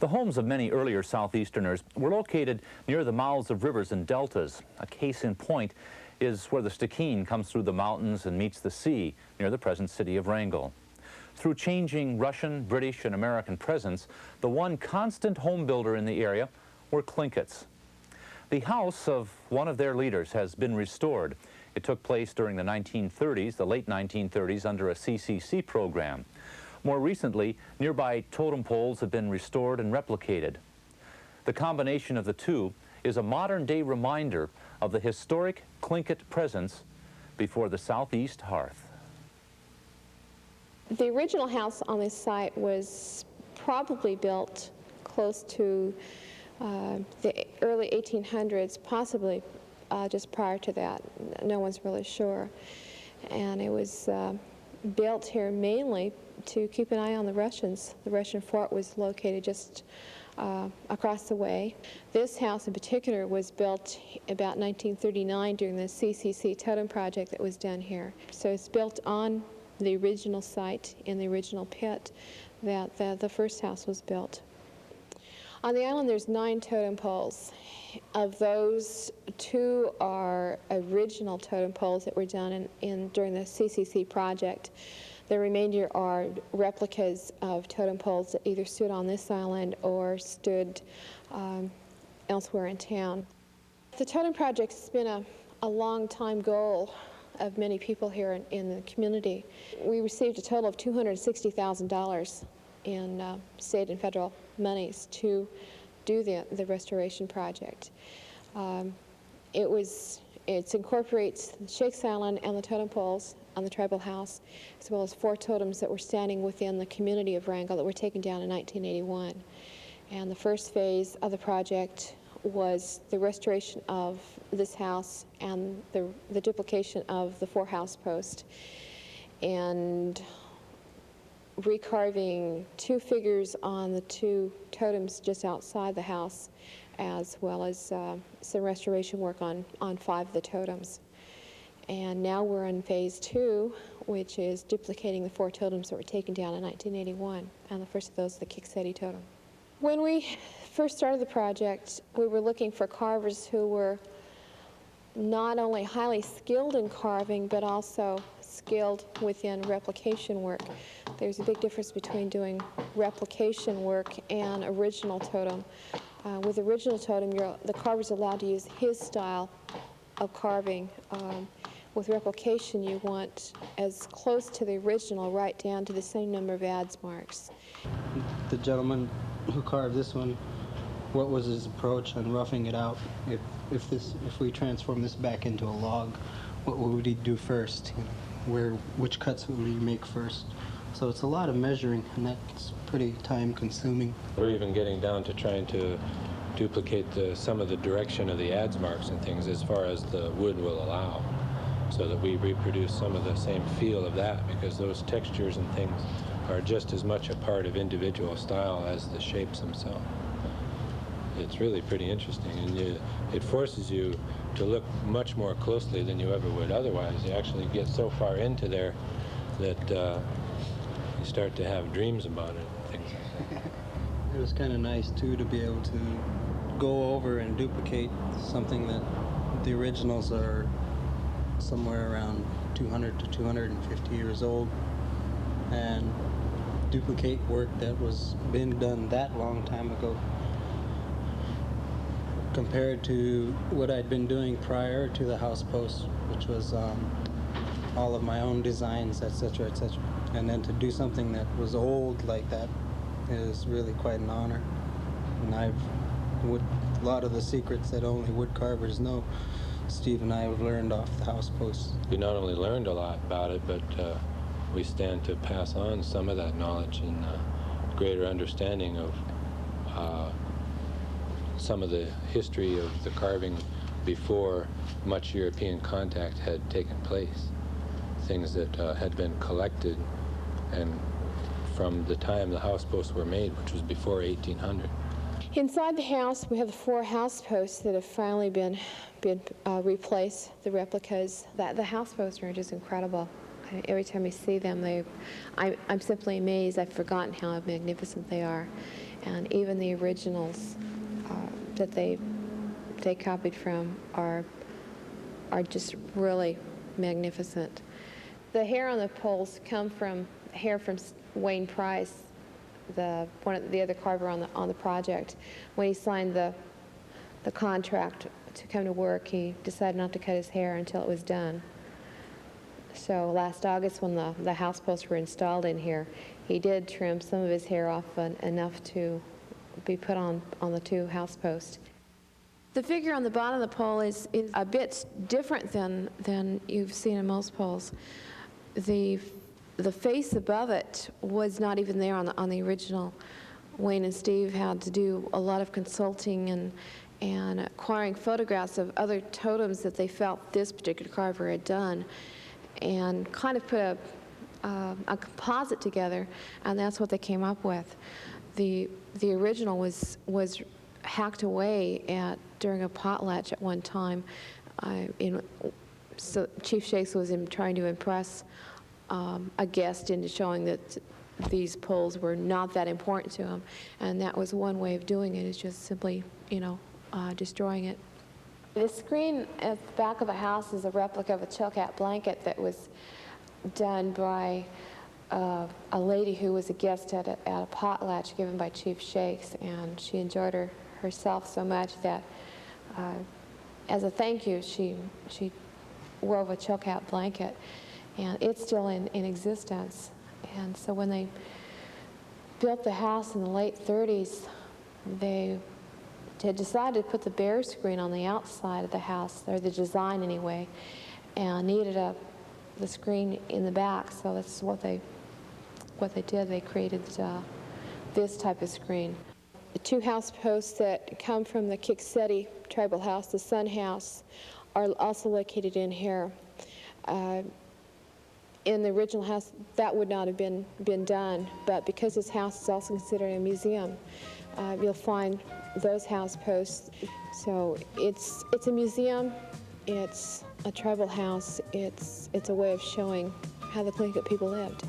The homes of many earlier Southeasterners were located near the mouths of rivers and deltas. A case in point is where the Stikine comes through the mountains and meets the sea near the present city of Wrangell. Through changing Russian, British, and American presence, the one constant home builder in the area were Tlinkits. The house of one of their leaders has been restored. It took place during the 1930s, the late 1930s, under a CCC program. More recently, nearby totem poles have been restored and replicated. The combination of the two is a modern-day reminder of the historic Tlingit presence before the southeast hearth. The original house on this site was probably built close to the early 1800s, possibly just prior to that. No one's really sure. And it was built here mainly to keep an eye on the Russians. The Russian fort was located just across the way. This house in particular was built about 1939 during the CCC totem project that was done here. So it's built on the original site in the original pit that the first house was built. On the island there's 9 totem poles. Of those, 2 are original totem poles that were done during the CCC project. The remainder are replicas of totem poles that either stood on this island or stood elsewhere in town. The totem project has been a long time goal of many people here in the community. We received a total of $260,000 in state and federal monies to do the restoration project. It incorporates the Shakes Island and the totem poles on the tribal house, as well as 4 totems that were standing within the community of Wrangell that were taken down in 1981. And the first phase of the project was the restoration of this house and the duplication of the 4 house posts, and recarving 2 figures on the 2 totems just outside the house, as well as some restoration work on 5 of the totems. And now we're in phase 2, which is duplicating the 4 totems that were taken down in 1981, and the first of those is the Kikseti totem. When we first started the project, we were looking for carvers who were not only highly skilled in carving, but also skilled within replication work. There's a big difference between doing replication work and original totem. With original totem, the carver's allowed to use his style of carving. With replication, you want as close to the original, right down to the same number of adze marks. The gentleman who carved this one, what was his approach on roughing it out? If we transform this back into a log, what would he do first? Which cuts would he make first? So it's a lot of measuring, and that's pretty time consuming. We're even getting down to trying to duplicate some of the direction of the adze marks and things as far as the wood will allow, so that we reproduce some of the same feel of that, because those textures and things are just as much a part of individual style as the shapes themselves. It's really pretty interesting, and it forces you to look much more closely than you ever would otherwise. You actually get so far into there that you start to have dreams about it and things like that. It was kind of nice, too, to be able to go over and duplicate something that the originals are somewhere around 200 to 250 years old, and duplicate work that was been done that long time ago compared to what I'd been doing prior to the house post, which was all of my own designs, etc., etc. And then to do something that was old like that is really quite an honor. And a lot of the secrets that only wood carvers know, Steve and I have learned off the house posts. We not only learned a lot about it, but we stand to pass on some of that knowledge and greater understanding of some of the history of the carving before much European contact had taken place. Things that had been collected, and from the time the house posts were made, which was before 1800. Inside the house, we have the 4 house posts that have finally been replaced, the replicas. The house posts are just incredible. Every time I see them, I'm simply amazed. I've forgotten how magnificent they are. and even the originals that they copied from are just really magnificent. The hair on the poles come from hair from Wayne Price, the other carver on the project. When he signed the contract to come to work, he decided not to cut his hair until it was done. So last August, when the house posts were installed in here, he did trim some of his hair off enough to be put on the 2 house posts. The figure on the bottom of the pole is a bit different than you've seen in most poles. The face above it was not even there on the original. Wayne and Steve had to do a lot of consulting and acquiring photographs of other totems that they felt this particular carver had done, and kind of put a composite together, and that's what they came up with. The original was hacked away during a potlatch at one time. So Chief Shakes was trying to impress a guest into showing that these poles were not that important to him, and that was one way of doing it, is just simply, destroying it. The screen at the back of the house is a replica of a Chilkat blanket that was done by a lady who was a guest at a potlatch given by Chief Shakes, and she enjoyed herself so much that as a thank you, she wove a Chilkat blanket, and it's still in existence. And so when they built the house in the late 30s, they had decided to put the bear screen on the outside of the house, or the design anyway, and needed the screen in the back. So that's what they did. They created this type of screen. The 2 house posts that come from the Kixeti tribal house, the Sun House, are also located in here. In the original house, that would not have been done, but because this house is also considered a museum, you'll find those house posts. So it's a museum, it's a tribal house, it's a way of showing how the Tlingit people lived.